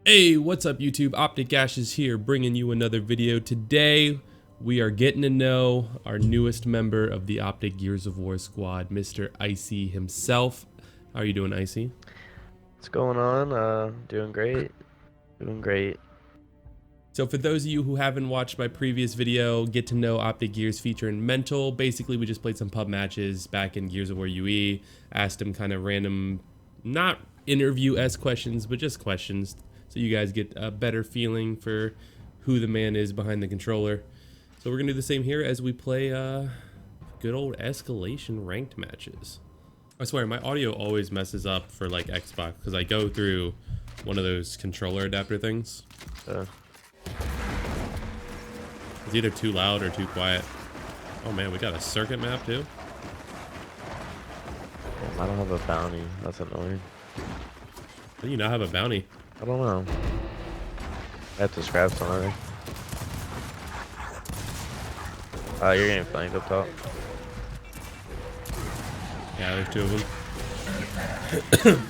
Hey, what's up YouTube? OpTic is here bringing you another video. Today we are getting to know our newest member of the OpTic Gears of War squad, Mr. ICY himself. How are you doing, ICY? What's going on? Doing great. Doing great. So for those of you who haven't watched my previous video, get to know OpTic Gears feature and mental. Basically, we just played some pub matches back in Gears of War UE, asked him kind of random, not interview-esque questions, but just questions, so you guys get a better feeling for who the man is behind the controller. So we're gonna do the same here as we play good old escalation ranked matches. I swear my audio always messes up for like Xbox because I go through one of those controller adapter things. It's either too loud or too quiet. Oh man, we got a circuit map too. Damn, I don't have a bounty. That's annoying. How do you not have a bounty? I don't know. I have to scrap something. You're getting flanked up top. Yeah, there's two of them.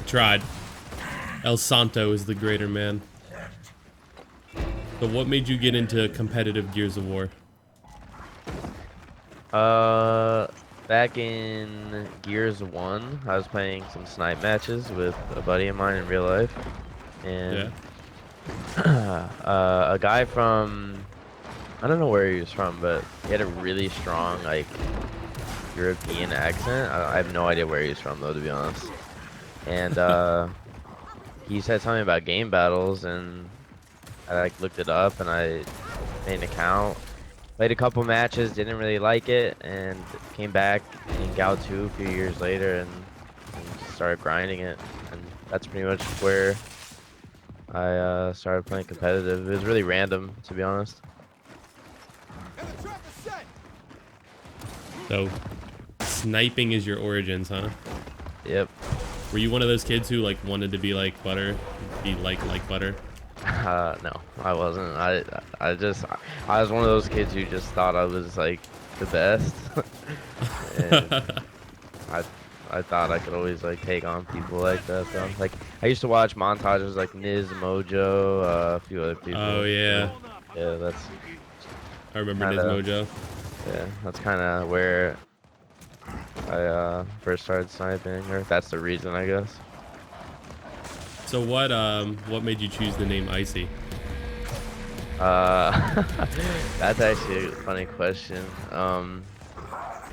I tried. El Santo is the greater man. So what made you get into competitive Gears of War? Back in Gears 1, I was playing some snipe matches with a buddy of mine in real life. And a guy from, I don't know where he was from, but he had a really strong, like, European accent. I have no idea where he was from, though, to be honest. And he said something about game battles, and I like looked it up and I made an account, played a couple matches, didn't really like it, and came back in Gal 2 a few years later and started grinding it. And that's pretty much where I started playing competitive. It was really random, to be honest. So sniping is your origins, huh? Yep. Were you one of those kids who like wanted to be like butter, be like butter? No, I wasn't. I was one of those kids who just thought I was like the best. And I thought I could always like take on people like that. So like I used to watch montages like Niz, Mojo, a few other people. Oh yeah. Yeah, that's. I remember Niz Mojo. Yeah, that's kind of where I first started sniping, or that's the reason, I guess. So what made you choose the name ICY? That's actually a funny question.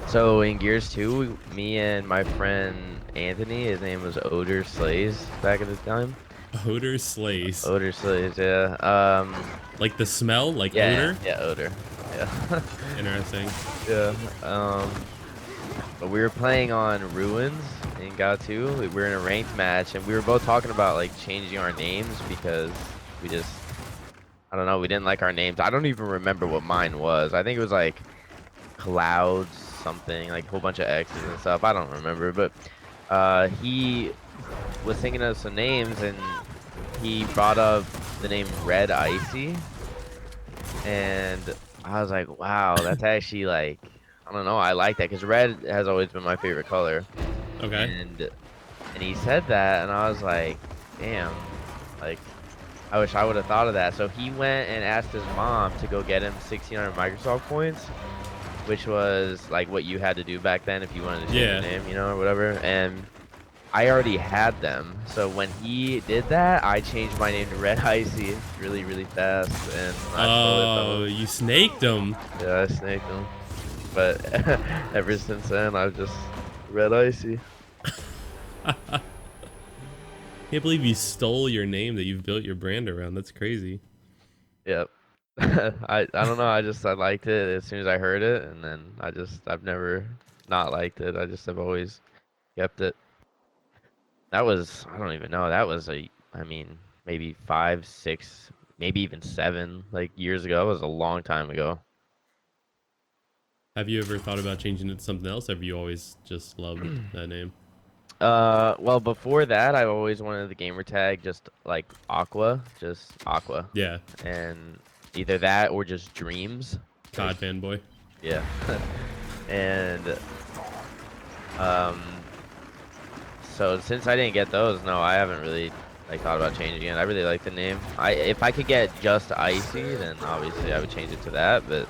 So in Gears 2, me and my friend Anthony, his name was Odor Slays back at the time. Odor Slays. Odor Slays, yeah. Like the smell, like yeah, odor? Yeah, odor. Yeah. Interesting. Yeah. But we were playing on Ruins in Gal 2. We were in a ranked match, and we were both talking about like changing our names because we just, I don't know, we didn't like our names. I don't even remember what mine was. I think it was like Clouds something, like a whole bunch of X's and stuff. I don't remember, but he was thinking of some names, and he brought up the name Red Icy, and I was like, wow, that's actually like, I don't know, I like that because red has always been my favorite color. Okay. And he said that, and I was like, damn, like I wish I would have thought of that. So he went and asked his mom to go get him 1,600 Microsoft points, which was like what you had to do back then if you wanted to change your name, you know, or whatever. And I already had them, so when he did that, I changed my name to Red Icy really, really fast. And oh, you snaked him. Yeah, I snaked him. But ever since then, I've just Red Icy. Can't believe you stole your name that you've built your brand around. That's crazy. Yep. I don't know. I liked it as soon as I heard it, and then I've never not liked it. I've always kept it. That was, I don't even know. That was I mean, maybe 5, 6, maybe even 7 like years ago. It was a long time ago. Have you ever thought about changing it to something else? Or have you always just loved that name? Well, before that, I always wanted the gamer tag just like Aqua, just Aqua. Yeah. And either that or just Dreams. COD fanboy. Yeah. And so since I didn't get those, no, I haven't really like thought about changing it. I really like the name. If I could get just Icy, then obviously I would change it to that. But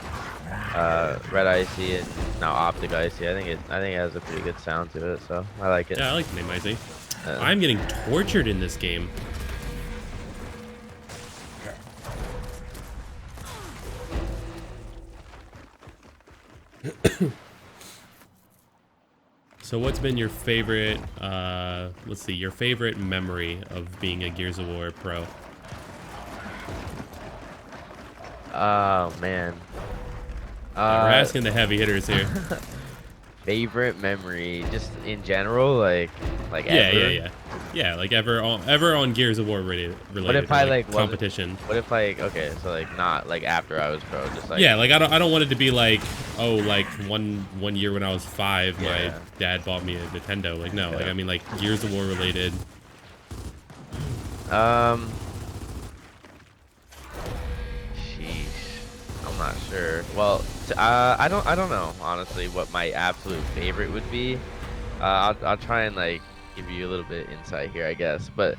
Red Icy and now OpTic Icy, I think it has a pretty good sound to it. So I like it. Yeah, I like the name Icy. I'm getting tortured in this game. So what's been your favorite, let's see, your favorite memory of being a Gears of War pro? Oh, man. We're asking the heavy hitters here. Favorite memory, just in general, like yeah, like ever on Gears of War related. What if I like competition? What if like okay, so like not like after I was pro, just like yeah, like I don't want it to be like, oh, like one year when I was 5, my dad bought me a Nintendo. Like no, like I mean like Gears of War related. Sheesh, I'm not sure. Well, I don't know honestly what my absolute favorite would be. I'll try and like give you a little bit of insight here, I guess. But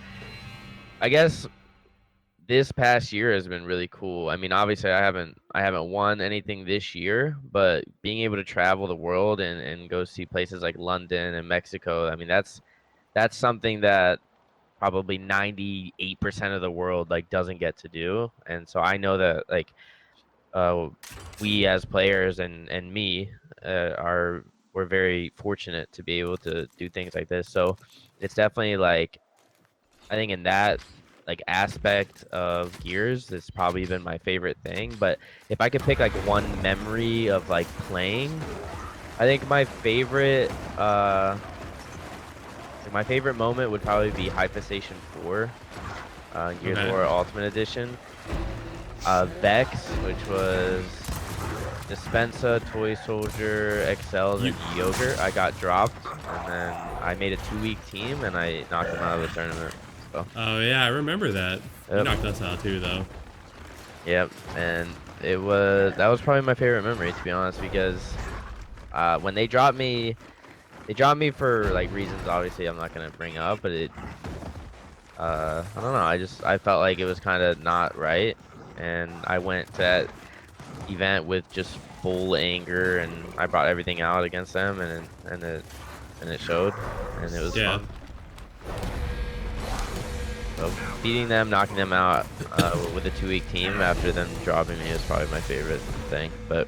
I guess this past year has been really cool. I mean, obviously I haven't won anything this year, but being able to travel the world and go see places like London and Mexico, I mean that's something that probably 98% of the world like doesn't get to do. And so I know that like we as players and me we're very fortunate to be able to do things like this. So it's definitely like I think in that like aspect of Gears, it's probably been my favorite thing. But if I could pick like one memory of like playing, I think my favorite moment would probably be Hyper Station 4, Gears of War Ultimate Edition. Vex, which was Dispensa, Toy Soldier, XLs, and Yogurt. I got dropped, and then I made a 2-week team, and I knocked them out of the tournament. So. Oh yeah, I remember that. Yep. You knocked us out too, though. Yep, and that was probably my favorite memory, to be honest, because when they dropped me for like reasons obviously I'm not gonna bring up, but I don't know. I felt like it was kind of not right. And I went to that event with just full anger, and I brought everything out against them, and it showed, and it was fun. So beating them, knocking them out with a 2-week team after them dropping me is probably my favorite thing. But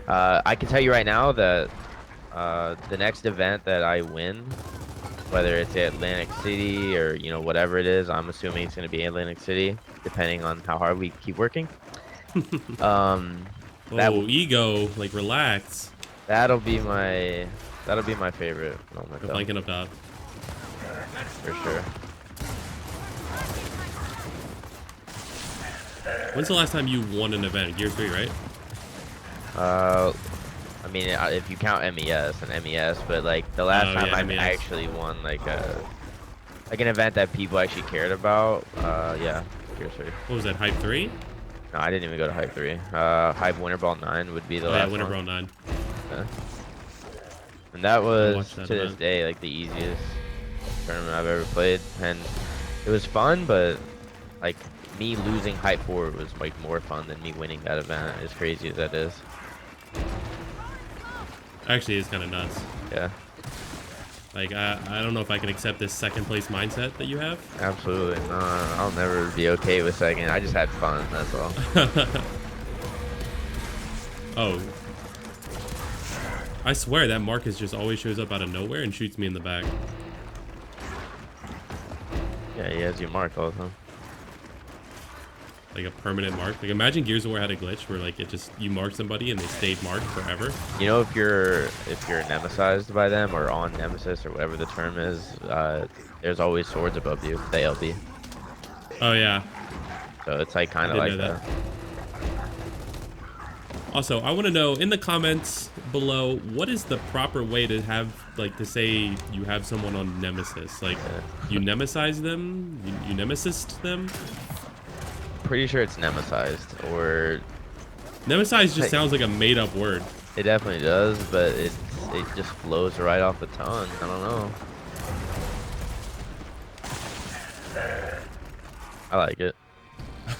I can tell you right now that the next event that I win, whether it's Atlantic City or whatever it is, I'm assuming it's going to be Atlantic City, depending on how hard we keep working. Ego, like relax. That'll be my favorite moment. Go flanking up top. For sure. When's the last time you won an event? Gear 3, right? I mean, if you count MES and MES, but like the last time I actually won like an event that people actually cared about, yeah, Gear 3. What was that, Hype 3? No, I didn't even go to Hype 3. Hype Winter Ball 9 would be the last Winter one. Ball 9. Yeah. And that was, to this day, like the easiest tournament I've ever played. And it was fun, but like me losing Hype 4 was like more fun than me winning that event, as crazy as that is. Actually, it's kind of nuts. Yeah. Like, I don't know if I can accept this second place mindset that you have. Absolutely. No, I'll never be okay with second. I just had fun, that's all. Oh. I swear that Marcus just always shows up out of nowhere and shoots me in the back. Yeah, he has you marked all the time. Like a permanent mark. Like imagine Gears of War had a glitch where like you mark somebody and they stayed marked forever. You know, if you're nemesized by them or on nemesis or whatever the term is, there's always swords above you. The LB. Oh yeah. So it's like kind of like that. Also, I want to know in the comments below, what is the proper way to have, like, to say you have someone on Nemesis? Like, you nemesize them? You nemesised them? Pretty sure it's nemesized, or... Nemesize just sounds like a made-up word. It definitely does, but it just flows right off the tongue. I don't know. I like it.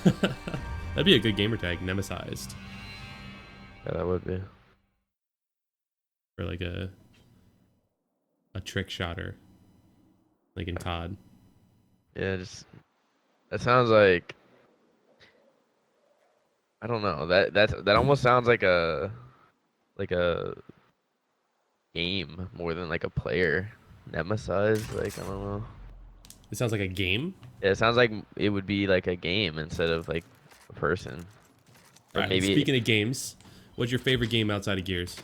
That'd be a good gamer tag, Nemesized. Yeah, that would be. Or like a trick shotter. Like in COD. Yeah, just that sounds like, I don't know. That almost sounds like a game more than like a player. Nemesis, like I don't know. It sounds like a game. Yeah, it sounds like it would be like a game instead of like a person. Or Right. maybe Speaking of games, what's your favorite game outside of Gears?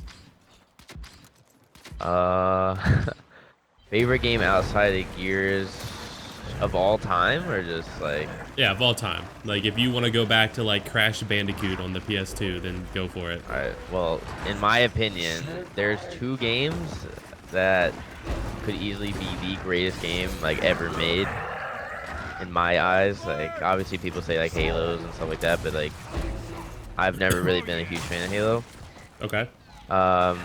uh favorite game outside of Gears of all time, or just like, Yeah, of all time. Like if you want to go back to like Crash Bandicoot on the PS2, then go for it. all right, well, in my opinion, there's two games that could easily be the greatest game like ever made in my eyes. Like obviously people say like Halos and stuff like that, but like I've never really been a huge fan of Halo. Okay. Um,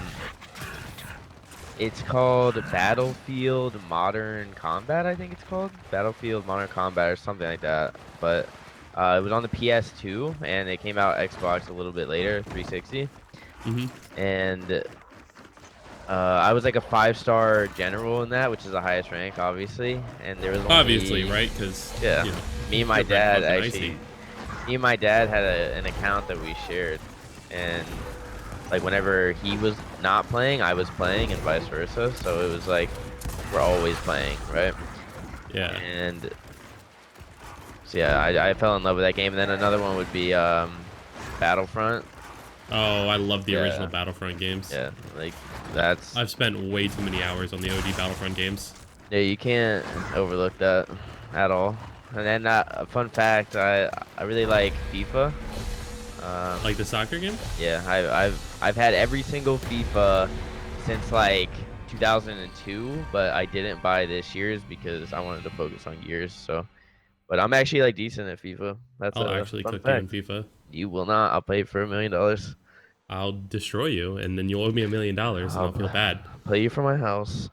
it's called Battlefield Modern Combat, I think it's called. Battlefield Modern Combat or something like that. But it was on the PS2 and it came out Xbox a little bit later, 360. And I was like a 5-star general in that, which is the highest rank, obviously. And there was only, Obviously, right? Because yeah, you know, me and my you're dad fucking actually, icy. me and my dad had an account that we shared, and like whenever he was not playing, I was playing, and vice versa. So it was like we're always playing, right? Yeah. And so yeah, I fell in love with that game. And then another one would be Battlefront. Oh, I love the Yeah. original Battlefront games. Yeah, like that's, I've spent way too many hours on the OG Battlefront games. yeah, you can't overlook that at all. And then a fun fact, I really like FIFA. Like the soccer game? Yeah, I've had every single FIFA since like 2002, but I didn't buy this year's because I wanted to focus on Gears. So, but I'm actually like decent at FIFA. That's I'll a actually fun cook you in fact. FIFA. You will not. I'll play for $1 million. I'll destroy you, and then you'll owe me $1 million, and I'll feel bad. Play you for my house.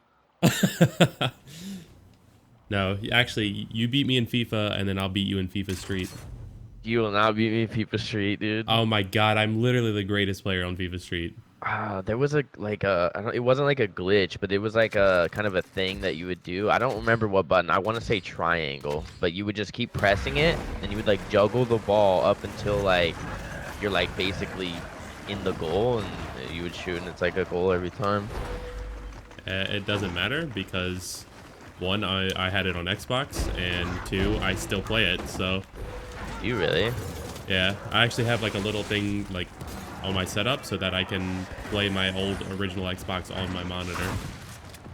No, actually, you beat me in FIFA, and then I'll beat you in FIFA Street. You will not beat me in FIFA Street, dude. Oh my god, I'm literally the greatest player on FIFA Street. There was a like a I don't, it wasn't like a glitch, but it was like a kind of a thing that you would do. I don't remember what button. I want to say triangle, but you would just keep pressing it, and you would like juggle the ball up until like you're like basically in the goal, and you would shoot, and it's like a goal every time. It doesn't matter because one, I had it on Xbox, and two, I still play it. So You really? yeah, I actually have like a little thing like on my setup so that I can play my old original Xbox on my monitor.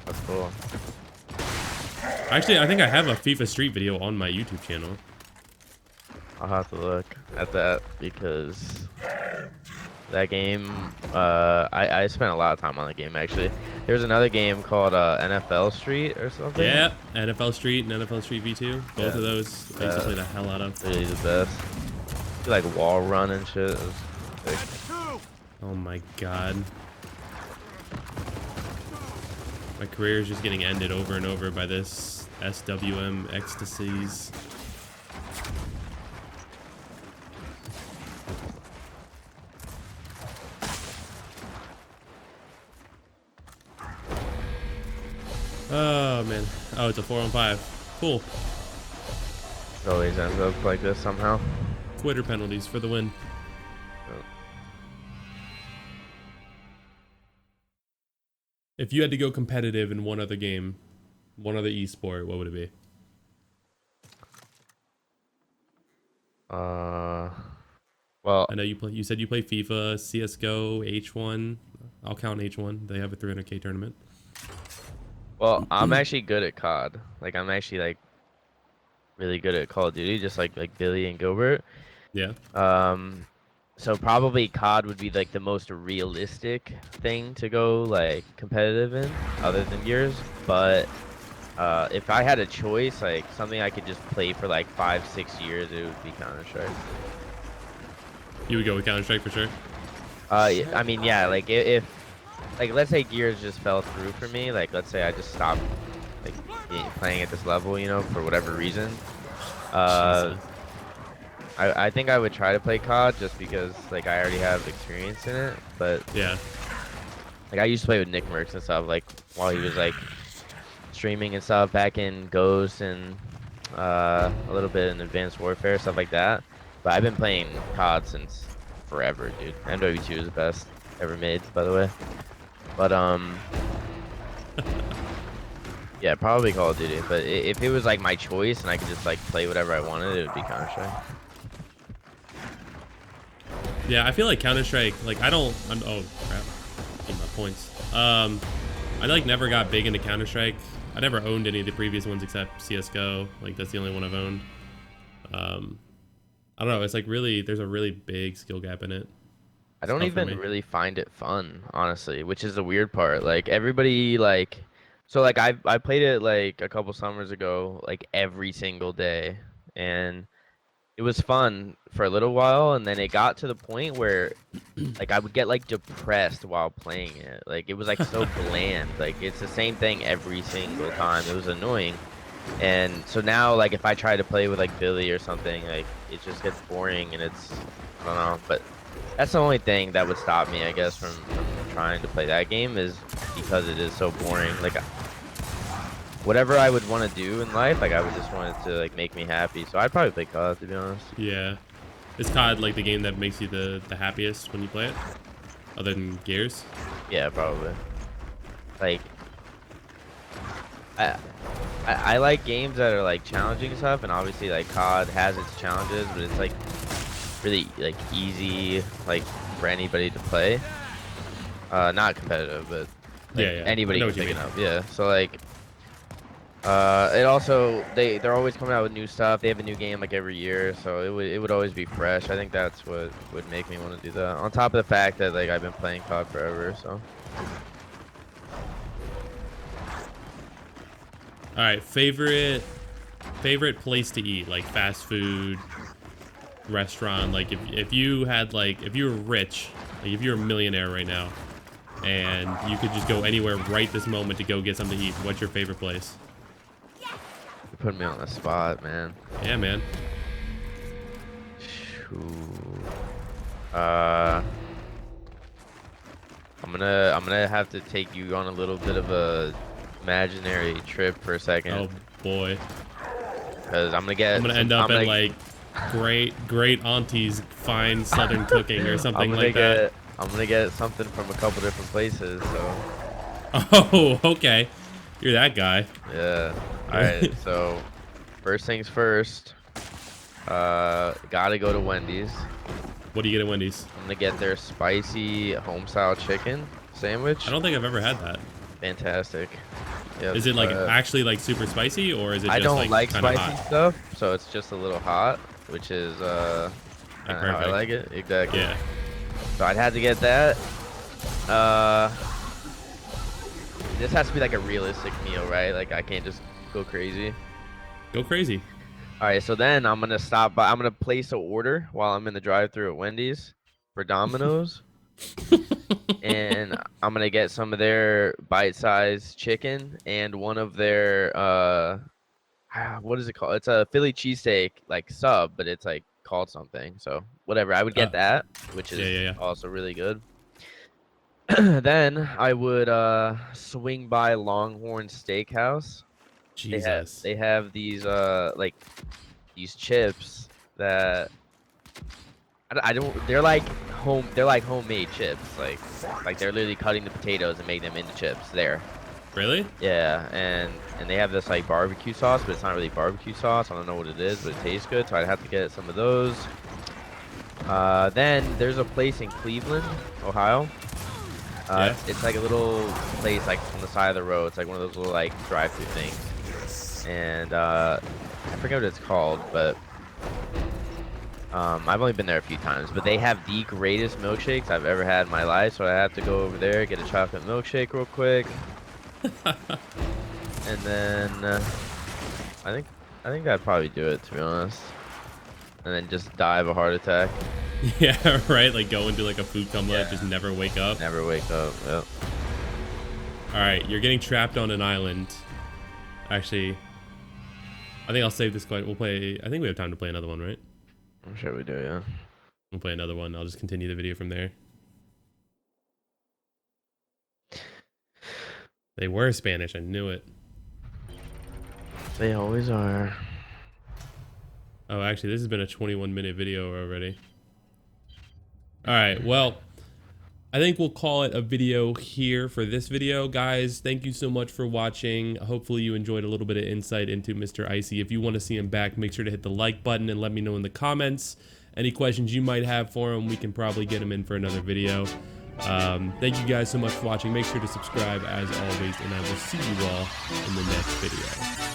That's cool. Actually, I think I have a FIFA Street video on my YouTube channel. I'll have to look at that because that game, I spent a lot of time on the game actually. There's another game called NFL Street or something. Yeah, NFL Street and NFL Street V2. Both of those I used to play the hell out of. Really the best. You like wall run and shit. It was sick. Oh my god. My career is just getting ended over and over by this SWM ecstasies. Oh man. Oh, it's a 4-on-5. Cool. It always ends up like this somehow. Twitter penalties for the win. If you had to go competitive in one other game, one other esport, what would it be? Well, I know you play. You said you play FIFA, CS:GO, H1. I'll count H1. They have a 300K tournament. well, I'm actually good at COD. Like, I'm actually like really good at Call of Duty, just like Billy and Gilbert. Yeah. So probably COD would be like the most realistic thing to go like competitive in, other than Gears. But if I had a choice, like something I could just play for like 5-6 years, it would be Counter-Strike. You would go with Counter-Strike for sure. Yeah, I mean, yeah, like if like let's say Gears just fell through for me, like let's say I just stopped like playing at this level, you know, for whatever reason. Uh, Jesus. I think I would try to play COD just because like I already have experience in it, but Yeah. like I used to play with Nick Mercs and stuff like while he was like streaming and stuff back in Ghost and a little bit in Advanced Warfare, stuff like that. But I've been playing COD since forever, dude. MW2 is the best ever made, by the way. But yeah, probably Call of Duty. But if it was like my choice and I could just like play whatever I wanted, it would be Counter-Strike. Yeah, I feel like Counter-Strike, like oh crap, getting my points. I like never got big into Counter-Strike. I never owned any of the previous ones except CS:GO. Like that's the only one I've owned. I don't know. It's like really, there's a really big skill gap in it. I don't even really find it fun, honestly, which is the weird part. Like everybody like, so like I played it like a couple summers ago, like every single day, and it was fun for a little while, and then it got to the point where like I would get like depressed while playing it. Like it was like so bland. Like it's the same thing every single time. It was annoying. And so now like if I try to play with like Billy or something, like it just gets boring and it's I don't know, but that's the only thing that would stop me, I guess, from trying to play that game is because it is so boring. Like whatever I would want to do in life, like I would just want it to like make me happy. So I'd probably play COD, to be honest. Yeah. Is COD like the game that makes you the happiest when you play it? Other than Gears? Yeah, probably. Like, I like games that are like challenging and stuff, and obviously like COD has its challenges, but it's like really like easy like for anybody to play. Not competitive, but like, yeah. anybody can pick it up. Yeah, so like. It also they're always coming out with new stuff. They have a new game like every year, so it would always be fresh. I think that's what would make me want to do that. On top of the fact that like I've been playing COD forever, so. All right, favorite place to eat, like fast food, restaurant. Like if you had like if you were rich, like if you're a millionaire right now, and you could just go anywhere right this moment to go get something to eat, what's your favorite place? You're putting me on the spot, man. Yeah, man. I'm gonna have to take you on a little bit of a imaginary trip for a second. Oh boy. Because I'm gonna end up at like great auntie's fine southern cooking or something like that. I'm gonna get something from a couple different places. So. Oh, okay. You're that guy. Yeah. All right. So, first things first. Gotta go to Wendy's. What do you get at Wendy's? I'm gonna get their spicy home-style chicken sandwich. I don't think I've ever had that. Fantastic. Yep. Is it like actually like super spicy, or is it just I don't like spicy hot? stuff, so it's just a little hot, which is how I like it. Exactly. Yeah. So I'd have to get that. This has to be like a realistic meal, right? Like I can't just go crazy. Go crazy. All right, so then I'm gonna stop by. I'm gonna place an order while I'm in the drive-thru at Wendy's for Domino's, and I'm gonna get some of their bite-sized chicken and one of their what is it called? It's a Philly cheesesteak like sub, but it's like called something. So whatever, I would get that, which is also really good. Then I would swing by Longhorn Steakhouse. Jesus. They have these like these chips that I don't. They're like homemade chips. Like they're literally cutting the potatoes and making them into chips. There. Really? Yeah, and they have this like barbecue sauce, but it's not really barbecue sauce. I don't know what it is, but it tastes good, so I'd have to get some of those. Then there's a place in Cleveland, Ohio. It's like a little place like on the side of the road. It's like one of those little like drive-through things, and I forget what it's called, but I've only been there a few times. But they have the greatest milkshakes I've ever had in my life, so I have to go over there, get a chocolate milkshake real quick, and then I think I'd probably do it, to be honest, and then just die of a heart attack. Yeah, right. Like go into like a food coma, just never wake up. Never wake up. Yep. All right, you're getting trapped on an island. Actually, I think I'll save this question. We'll play. I think we have time to play another one, right? I'm sure we do, yeah. We'll play another one. I'll just continue the video from there. They were Spanish. I knew it. They always are. Oh, actually, this has been a 21-minute video already. All right, well, I think we'll call it a video here for this video. Guys, thank you so much for watching. Hopefully you enjoyed a little bit of insight into Mr. Icy. If you want to see him back, make sure to hit the like button and let me know in the comments. Any questions you might have for him, we can probably get him in for another video. Thank you guys so much for watching. Make sure to subscribe as always, and I will see you all in the next video.